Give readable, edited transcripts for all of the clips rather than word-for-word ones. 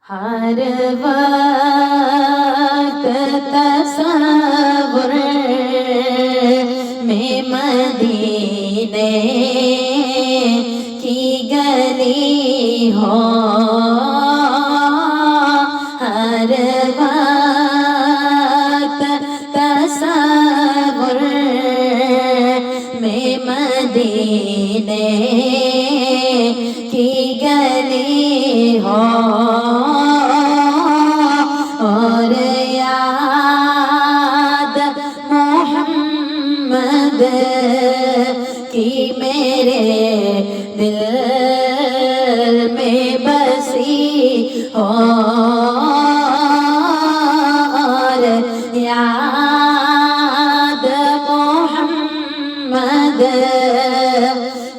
हर वक्त तसव्वुर में मदीने की गली हो, हर वक्त तसव्वुर में मदीने की गली हो, और याद मोहम्मद की मेरे दिल में बसी हो, और याद मोहम्मद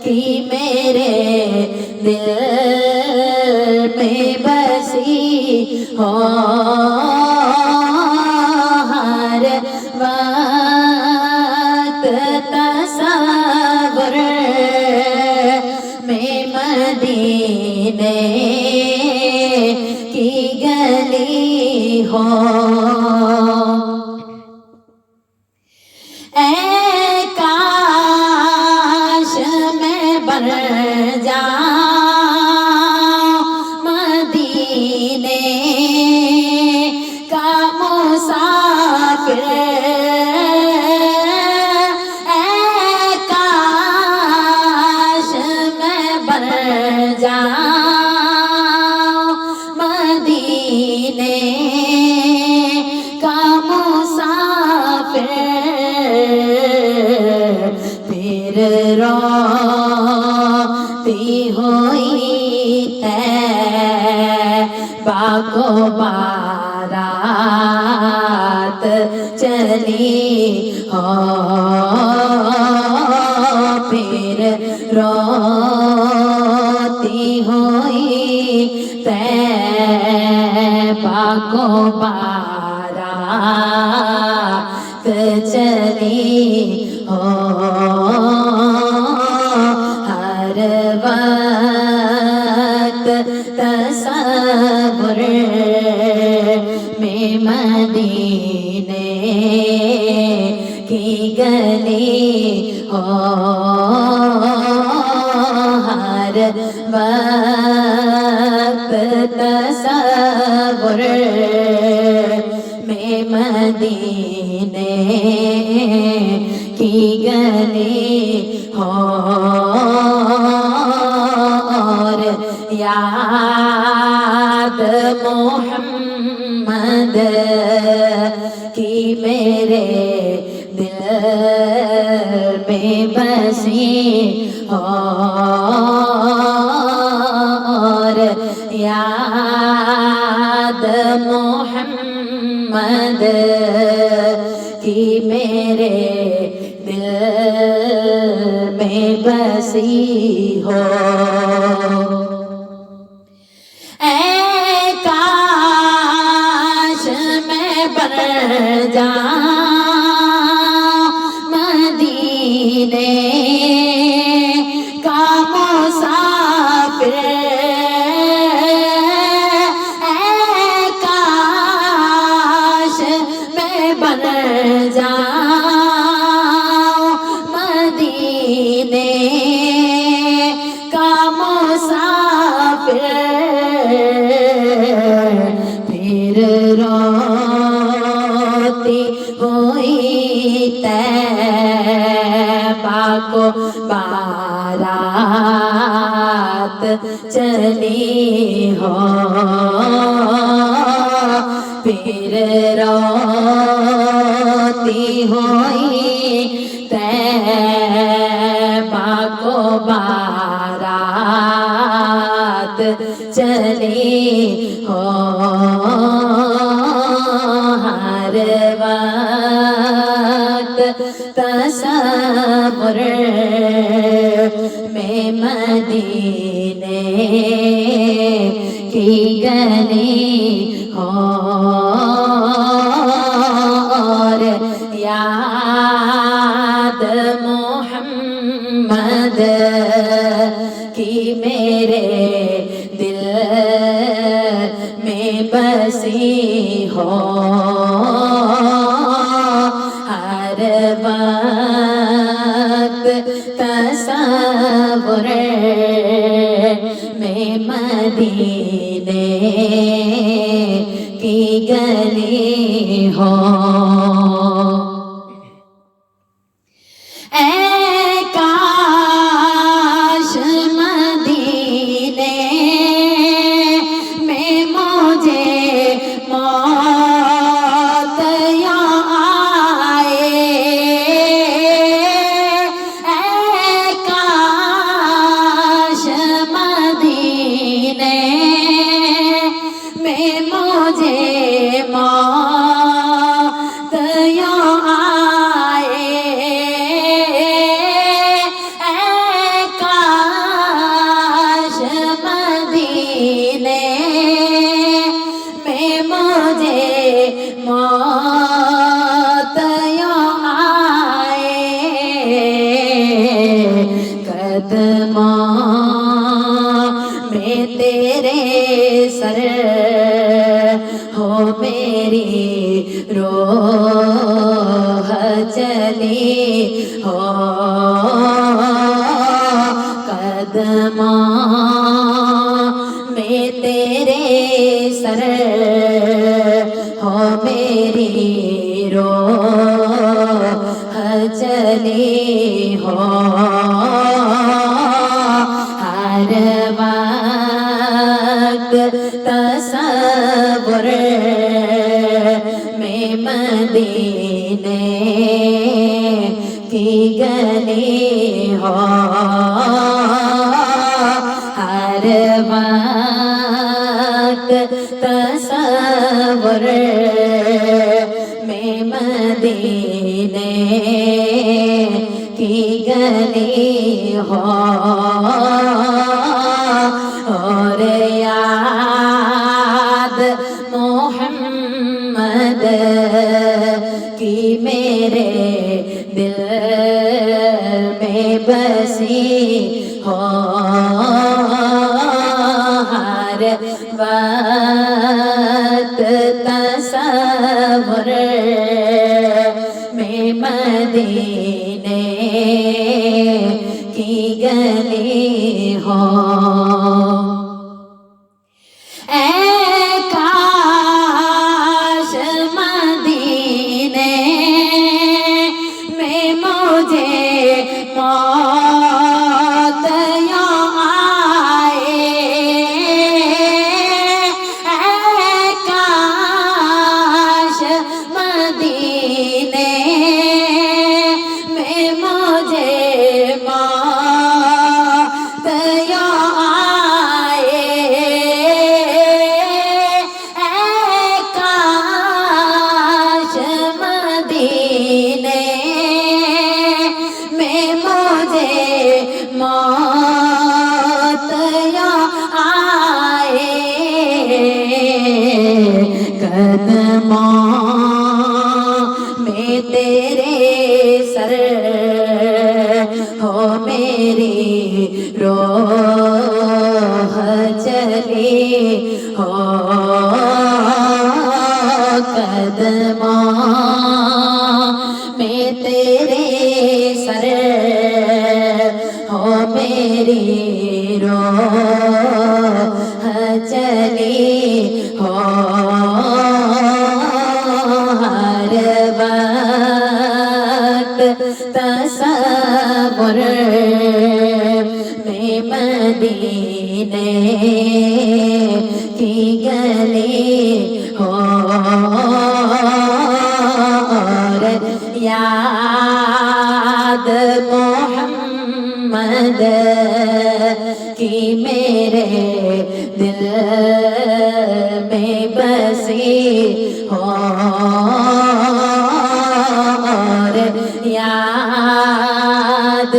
की मेरे दिल में बसी हो, हर वक्त तसव्वुर में मदीने की गली हो। ऐ काश मैं बन जाऊं मदीने का मुसाफिर, ऐ काश मैं बन जाऊं मदीने का मुसाफिर, फिर रोती हुई तैबा को बारात चली हो, फिर रोती हुई तैबा को बारात चली हो, हर वक्त तसव्वुर में मदीने की गली हो, हर वक्त तसव्वुर में मदीने की गली हो, और याद मोहम्मद की मेरे दिल में बसी हो, और याद मोहम्मद की मेरे दिल में बसी हो। ऐ काश मैं बन जाऊं मदीने का मुसाफिर, ऐ काश मैं बन जाऊं मदीने का मुसाफिर, फिर रोती हुई तैबा को बारात चली हो, फिर रोती हुई तैबा को बारात चली हो, हर वक्त तसव्वुर में मदीने की गली हो, और याद मोहम्मद की मेरे दिल में बसी हो हर वक्त तसव्वुर में मदीने की गली हो में तेरे सर हो मेरी रोह चली हो कदमां में तेरे सर हो मेरी रोह चली हो हर वक्त तसव्वुर में मदीने की गली हो हर वक्त तसव्वुर में मदीने की गली हो और याद मोहम्मद की मेरे दिल में बसी हो हर वक्त तसव्वुर में मदीने की गली हो काश मदीने में मुझे मौत आए काश मदीने में मुझे में तेरे सर हो मेरी रोह चली हो कदमां में तेरे सर हो मेरी रोह चली हो हर वक्त तसव्वुर में मदीने की गली हो और याद मोहम्मद की मेरे दिल में बसी हो और याद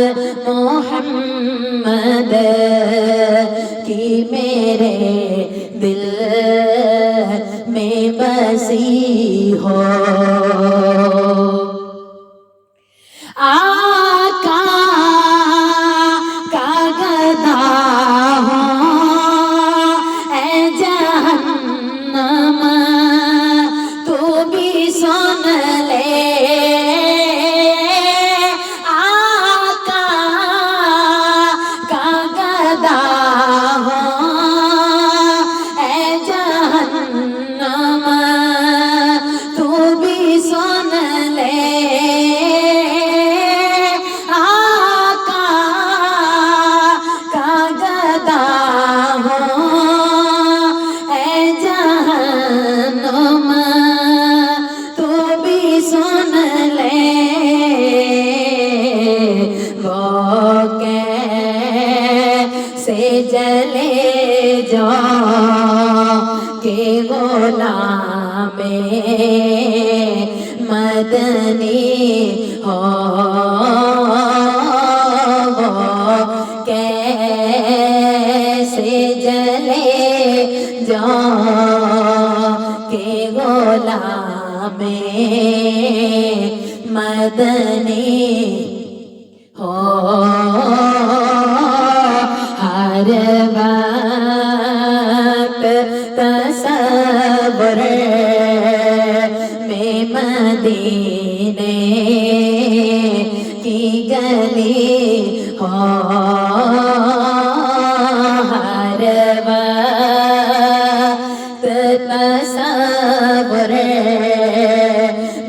मोहम्मद की मेरे दिल में बसी हो आका का गदा हो ऐ जहन्नम के गुलाम मदनी हो वो कैसे जले जो के गुलाम मदनी हो हर वक्त तसव्वुर में मदीने की गली हो हर वक्त तसव्वुर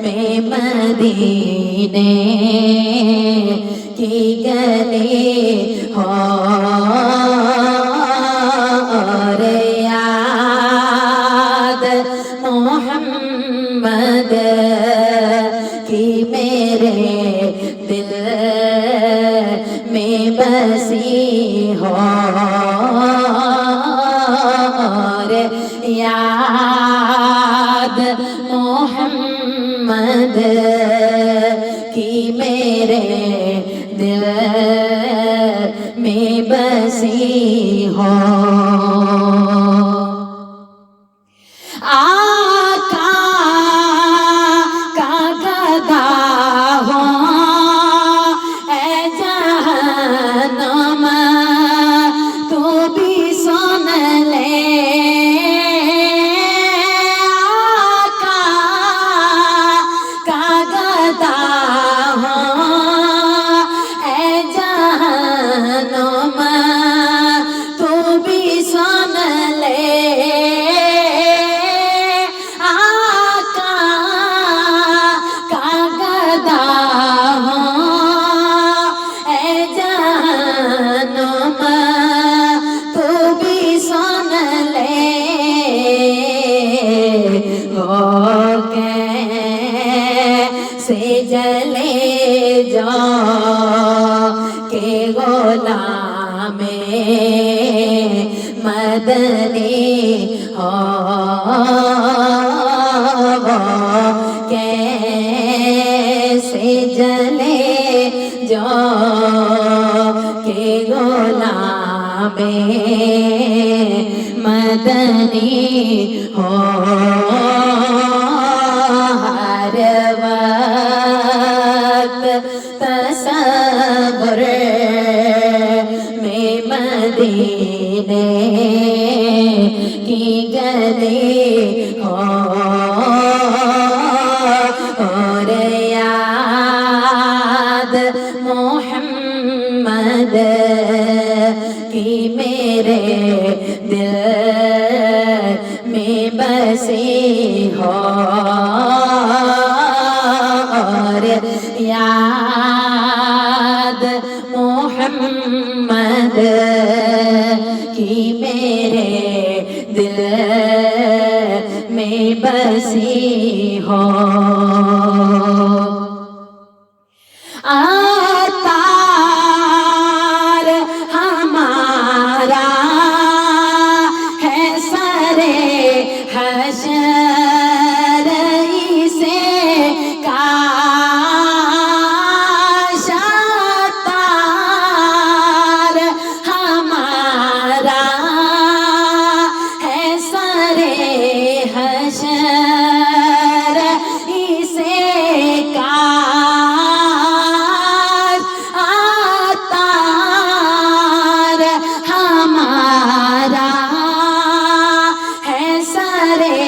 में मदीने की गली हो और याद मोहम्मद की मेरे दिल में बसी हो और याद मोहम्मद की मेरे दिल में बसी हो आका का गदा हो ऐ जहन्नम तू भी सुन ले आका का गदा हो ऐ जहन्नम तू भी सुन ले आका का गदा हो ऐ जहन्नम तू भी सुन ले हो कैसे जले जो के गुलाम मदनी हो कैसे जले जो के गुलाम मदनी हो हर वक्त तसव्वुर में मदीने की गली हो और याद मोहम्मद की मेरे दिल में बसी हो और याद मोहम्मद की मेरे दिल में बसी हो अतार हमारा है सरे हशर इसे काश अतार हमारा है सरे हशर इसे काश अतार हमारा है सरे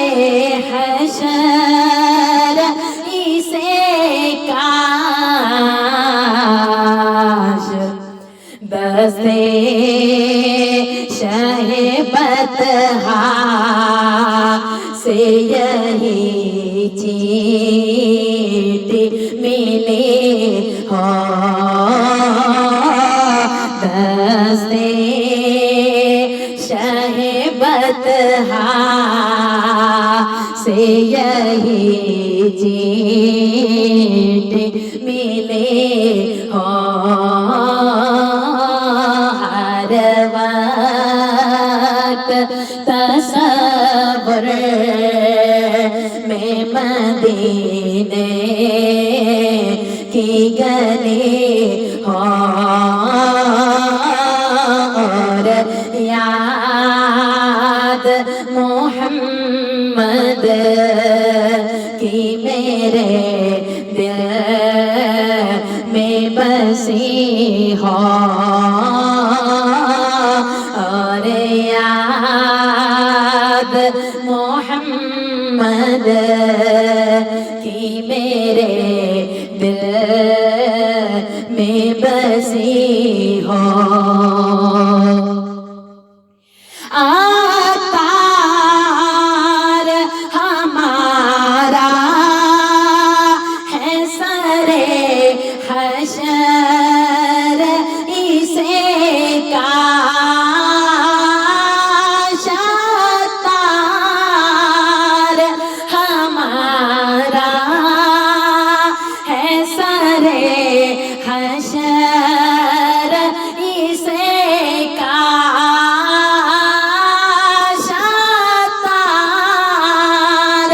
हशर इसे काश दस्ते शहे बतहा से यही चीटी मिले हो दस्ते शहे बतहा से यही चीटी मिले हो हर वक्त तसव्वुर तसव्वुर में मदीने की गली हो और याद मोहम्मद की मेरे दिल में बसी हो और याद मोहम्मद की मेरे दिल में बसी हो। आतार हमारा है सरे हशर इसे काश आतार हमारा है सरे हशर इसे काश आतार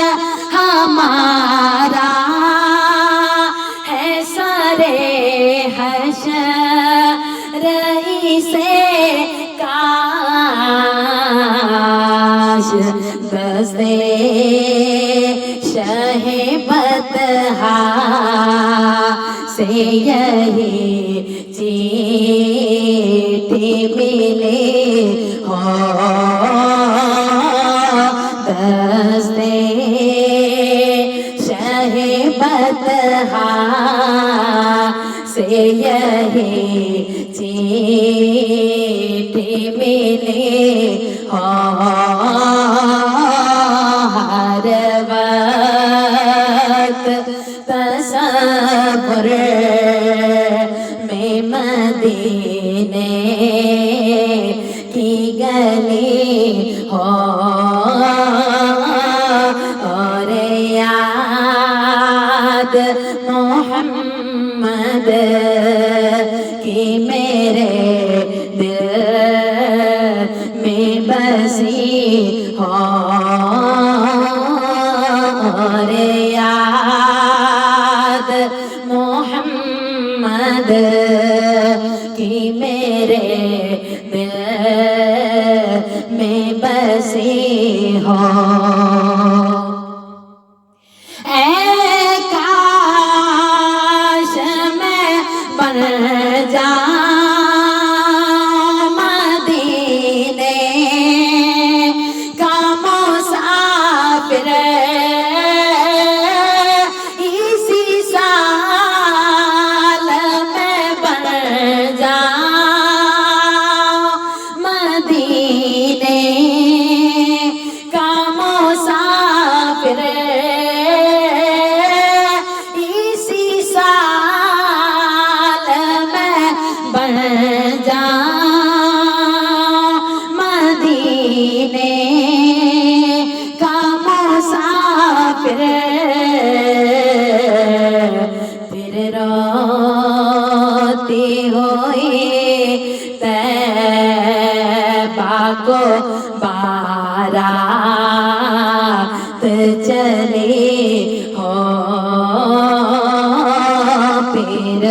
हमारा है सरे हशर इसे काश दस्ते शहे बतहा से यही चिट्ठी मिले हो। दस्ते शहे बतहा से यही चिट्ठी मिले हो। हर वक्त तसव्वुर में मदीने की गली हो और याद मोहम्मद की मेरे दिल में बसी हो और याद मोहम्मद की मेरे दिल में बसी हो। ऐ काश मैं बन जाऊं मदीने का मुसाफिर इसी साल में बन जाऊं मदीने का मुसाफिर इसी साल में बन जाऊं मदीने का मुसाफिर। फिर रोती हुई तैबा को बारात चली हो। फिर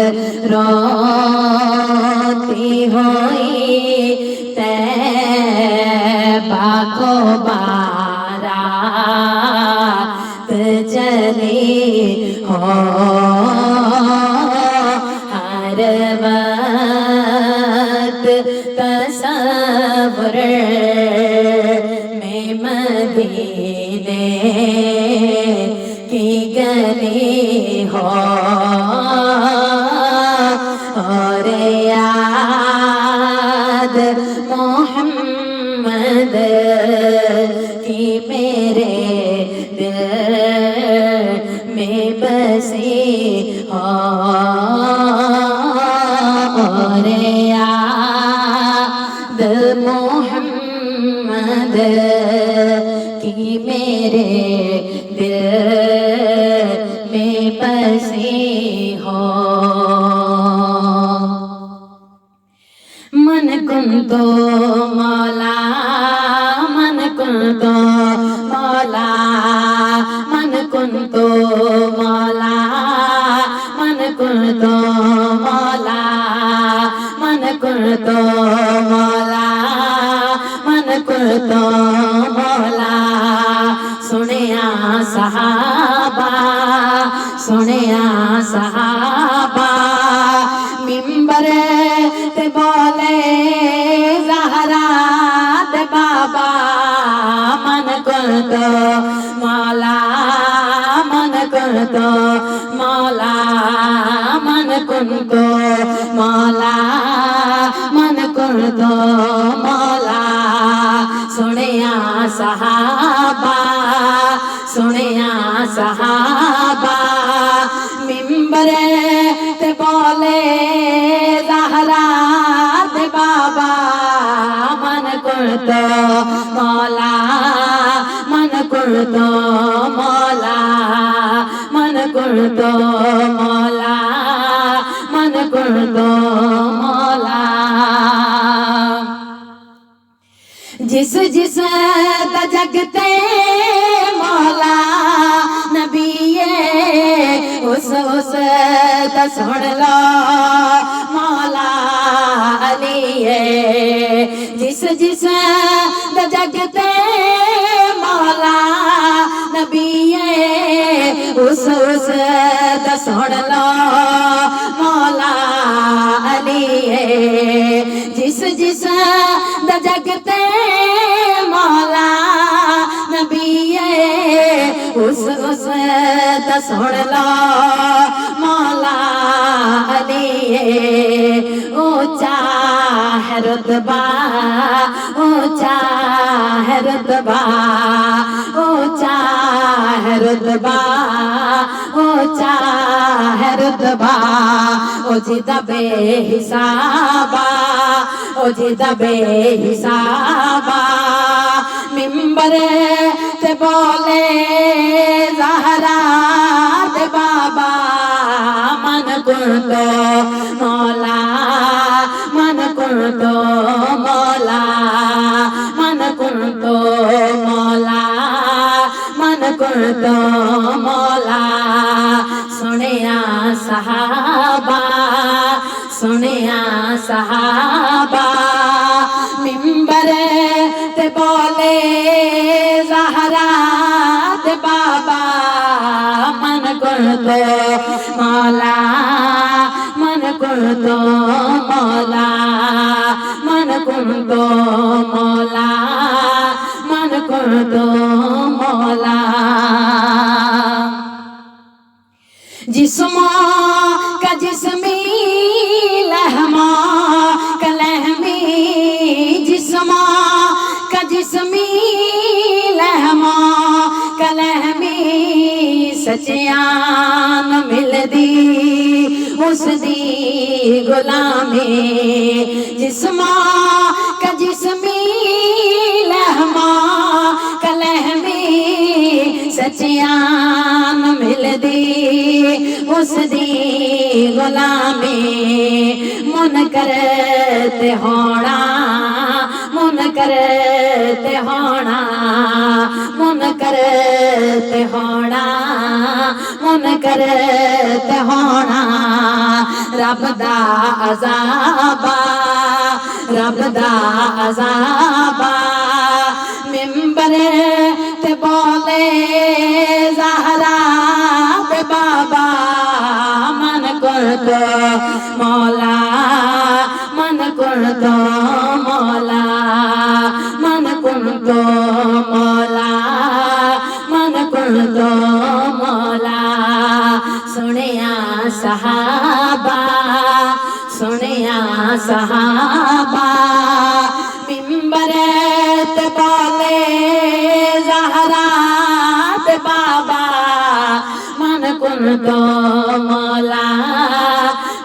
रोती हुई तैबा को बारात चली हो। हर वक्त तसव्वुर में मदीने की गली हो और याद मोहम्मद की मेरे दिल में बसी हो और याद मोहम्मद की मेरे दिल में बसी हो। मन कुंतो मौला मन कुंतो मौला मन कुंतो मौला मन कुंतो मौला मन कुंतो मौला मन कुंतो मौला सुनिया सहाबा सुनिया सहाबा मिंबर ते बोले ज़हरा दे बाबा मन कुंतो मौला मन कुंतो मौला मन कुंतो मौला मन कुंतो मौला सुनिया सहाबा सुनिया सहाबा मिंबर ते बोले ज़हरा दे बाबा मन कुंतो मौला मन कुंतो मौला मन कुंतो मौला मन कुंतो मौला जिस जिस जगते मौला नबीए उस सुन लो मौला अलीए जिस जिस जगते मौला नबीए उस सुन लो मौला अलीए जिस जिस जगते मौला नबीए उस सुन लो मौला अलीए ऊंचा है रुतबा ऊंचा है रुतबा ऊंचा है रुतबा ऊंचा है रुतबा ओ जिदा बेहिसाबा ओ जिदा बेहिसाबा मिंबर ते बोले ज़हरा दे बाबा मन कुंतो मौला मन कुंतो मौला मन कुंतो मौला मन कुंतो मौला सुनिया सहाबा सुनिया सहाबा मिंबर ते बोले ज़हरा दे बाबा मन कुंतो मौला मन कुंतो मौला मन कुंतो मौला मन कुंतो मौला जिस्मों का जिस्मी लहमा कलहमी जिस्मों का जिस्मी लहमा कलहमी सचियान मिलदी उस दी गुलामी जिस्मों का जिस्मी लहमा कलहमी सचियान मिलदी उस दी गुलामी मन करते होना मन करते होना मन करते होना मन करते होना रब दा अज़ाबा रब दा अज़ाबा मिंबर ते बोले ज़हरा दे बाबा मन कुंतो मौला मन कुंतो मौला मन कुंतो मौला मन कुंतो मौला सुनिया सहाबा सुनिया सहाबा मिंबर ते बोले ज़हरा दे बाबा मन कुंतो मौला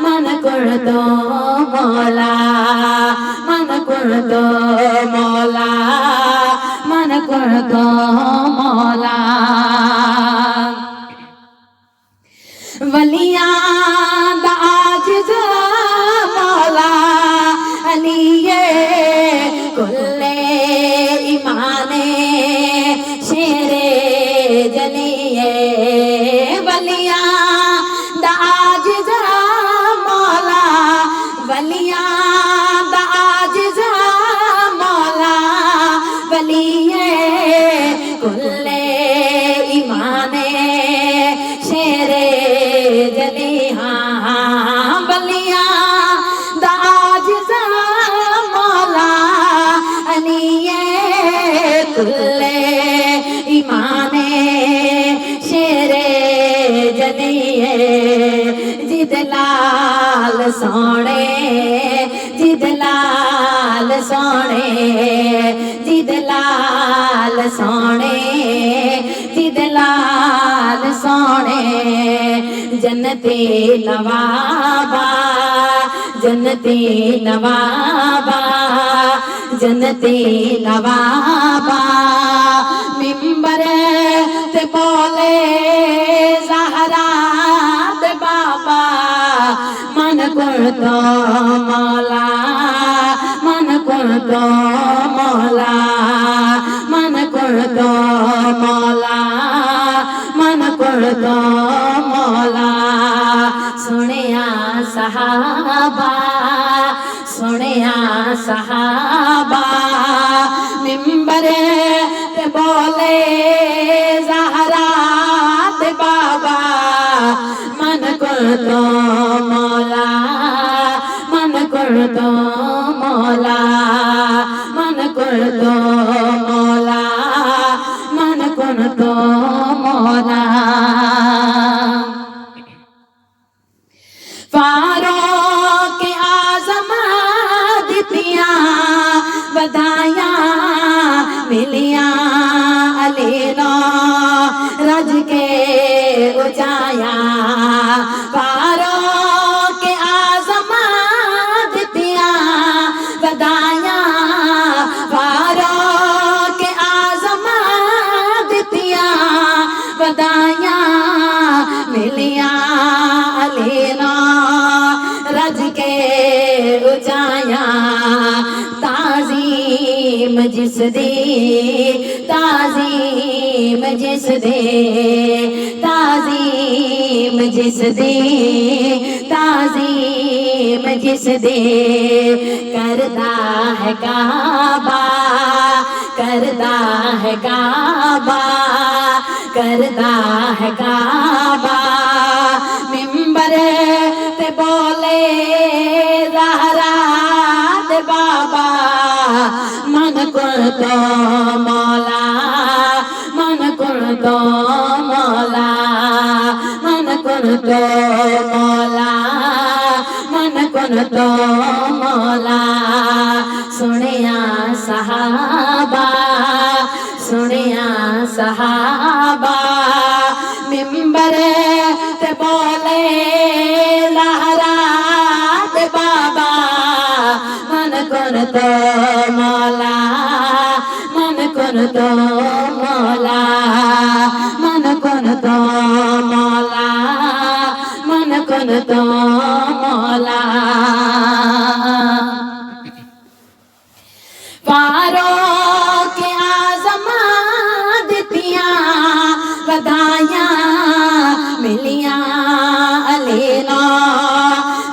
मन कुंतो मौला मन कुंतो मौला मन कुंतो मौला वलियां दा आजिज़ मौला अलीए कुल्ले ईमाने शेरे जिद लाल सोने जिद लाल सोने जिद लाल सोने जिद लाल सोने जन्नती नवाबा जन्नती नवाबा जन्नती नवाबा मिंबर ते बोले ज़हरा ते बाबा मन कुर्तो मौला मन कुर्तो मौला मन कुर्तो मौला मन कुर्तो मौला सुनिया सहाबा सुनिया सहाबा मिंबर ते बोले ज़हरा ते बाबा मन कुर्तो मौला मन कुर्तो मौला मन कुर्तो मौला मन कुर्तो मौला फारूक आज़म दितियां बधाइयां मिलियां अलीनो रज के उचाया फारूक आज़म दितियां बधाइयां फारूक आज़म दितियां बधाइयां मिलियां अलीनो रज के उचाया ताज़ीम जिस दे ताज़ीम जिस दे ताज़ीम जिस दे ताज़ीम जिस दे करदा है काबा करदा है काबा करदा है काबा मिंबर ते बोले ज़हरा ते बाबा मन कुर्तो मौला मन कुर्तो मौला मन कुर्तो मौला मन कुर्तो मौला सुनिया सहाबा सुनिया सहाबा मिंबर ते बोले ज़हरा ते बाबा मन कुर्तो मौला मन कुर्तो मौला मन कुर्तो मौला मन कुर्तो मौला फारूक आज़म दितियां बधाइयां मिलियां अलीनो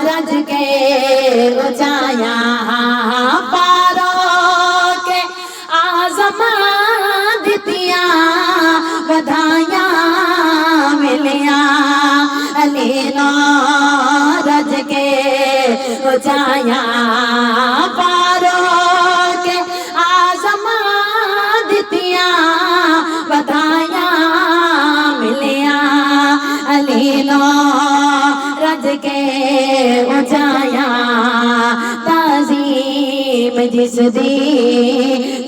रज के उचाया फारूक आज़म दितियां बधाइयां मिलियां अलीनो रज के उचाया फारूक आज़म दितियां बधाइयां मिलियां अलीनो रज के उचाया ताज़ीम जिस दी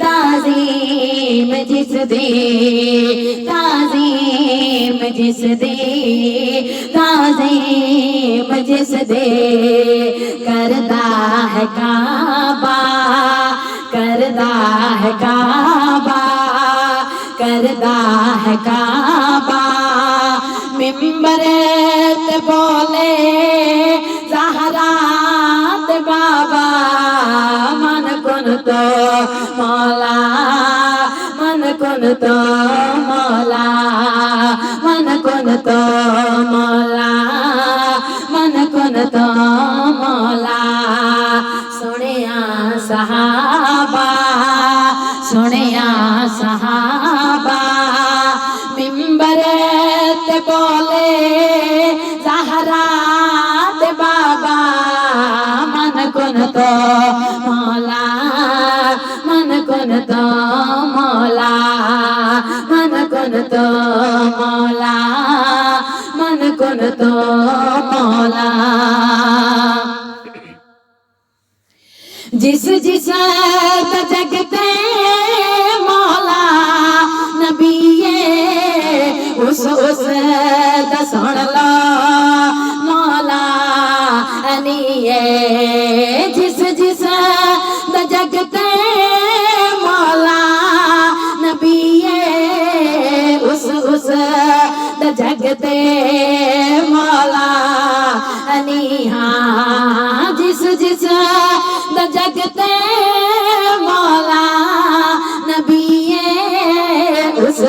ताज़ीम जिस दी ताज़ीम जिस दी ताज़ीम जिस दे करदा है काबा करदा है काबा करदा है काबा मिंबर ते बोले ज़हरा ते बाबा मन कुर्तो मौला मन कुर्तो मौला मन कुर्तो मौला मन कुर्तो मौला सुनिया सहाबा सुनिया सहाबा मिंबर ते बोले ज़हरा ते बाबा मन कुर्तो मौला मन कुर्तो मौला मन कुर्तो मौला मन कुन तो मौला। जिस जिस जगते मौला नबीए उस दा सुन लो मौला अनिए। जिस जिस जगते मौला नबीए उस दा जगते मौला अनिहा। जिस जिस जगते मौला नबीए उस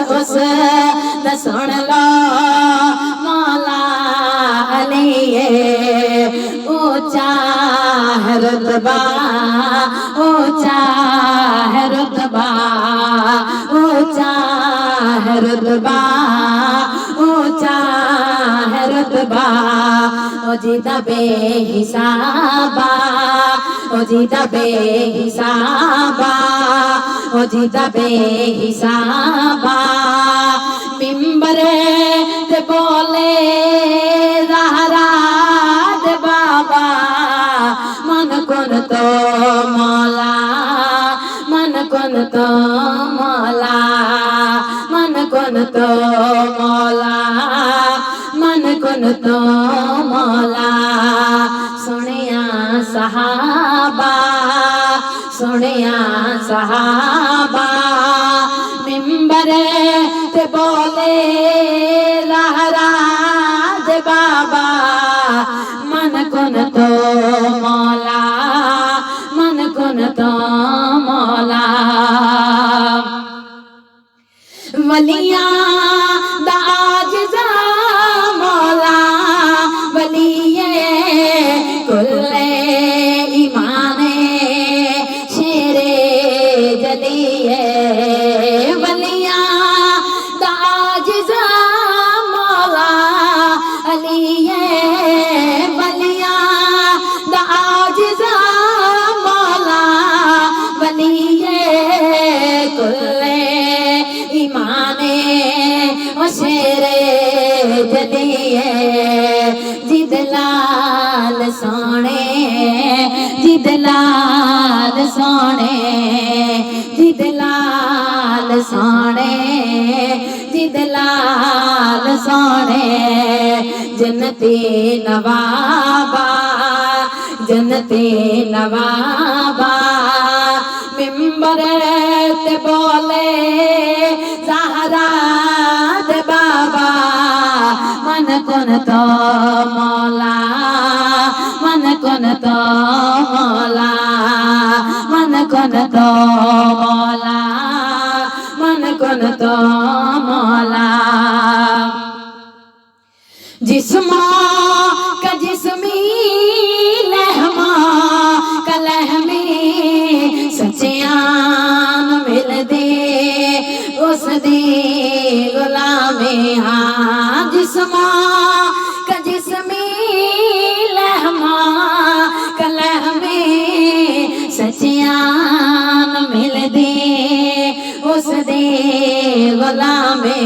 दा सुन लो मौला अलिए। ऊंचा है रुतबा ऊंचा है रुतबा ऊंचा है रुतबा ऊंचा है रुतबा। ओ जीदा बेहिसाबा ओ जीदा बेहिसाबा ओ जीदा बेहिसाबा। मिंबर ते बोले ज़हरा दे बाबा मन कुन तो मौला मन कुन तो मौला मन कुन तो मौला मन कुन तो मौला। सुनिया सहाबा सुनिया सहाबा मिंबर ते बोले लहरा दे बाबा मन कुन तो मौला मन कुन तो मौला। वलियां दा आजिज़ा मौला वलिए कुल्ले ईमाने शेरे जलिए। वलियां दा आजिज़ा मौला अलिए वलियां दा आजिज़ा मौला वलिए कुल्ले ईमाने शेरे जलिए। जिदलाल सोने जिदलाल सोने जिदलाल सोने जिदलाल सोने। जन्नती नवाबा जन्नती नवाबा मिंबर ते बोले ज़हरा दे बाबा मन कुन तो मौला मन कुन तो मौला मन कुन तो मौला मन कुन तो मौला। जिस्मा का जिस्मी लहमा का लहमी सचियान मिल दे उस दी गुलामे। हाँ जिस्मा का जिस्मी लहमा का लहमी सचियान मिल दे उस दे गुलामे।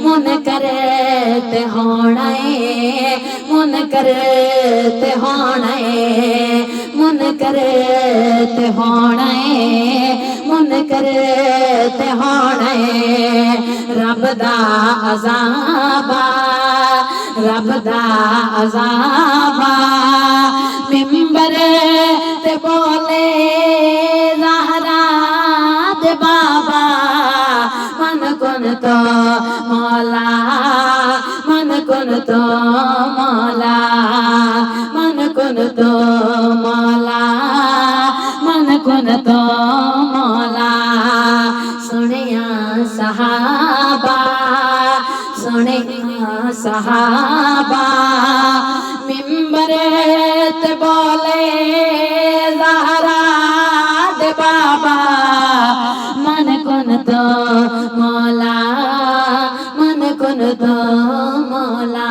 मुन करते होने मुन करते होने मुन करते होने मुन करते होने। रब दा अज़ाबा रब दा अज़ाबा मिंबर ते बोले ज़हरा दे बाबा मन कुन तो मौला मन कुन तो मौला मन कुन तो मौला मन कुन तो मौला। सुनिया सहाबा सुनिया सहाबा मिंबर ते बोले ज़हरा दे बाबा मन कुन तो मौला मन कुन तो मौला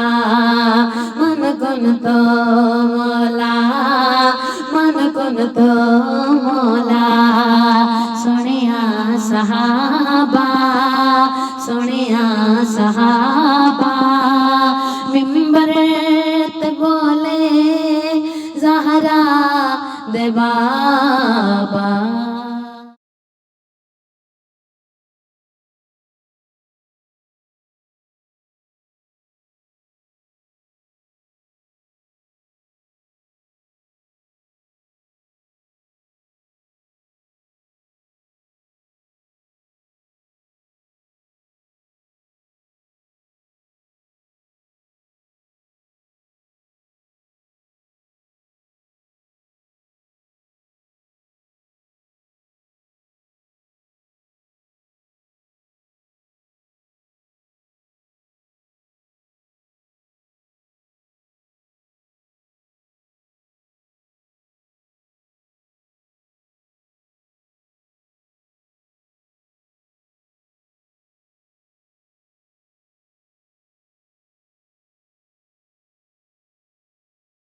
मन कुन तो मौला मन कुन तो मौला। सुनिया सहाबा सुनिया सहाबा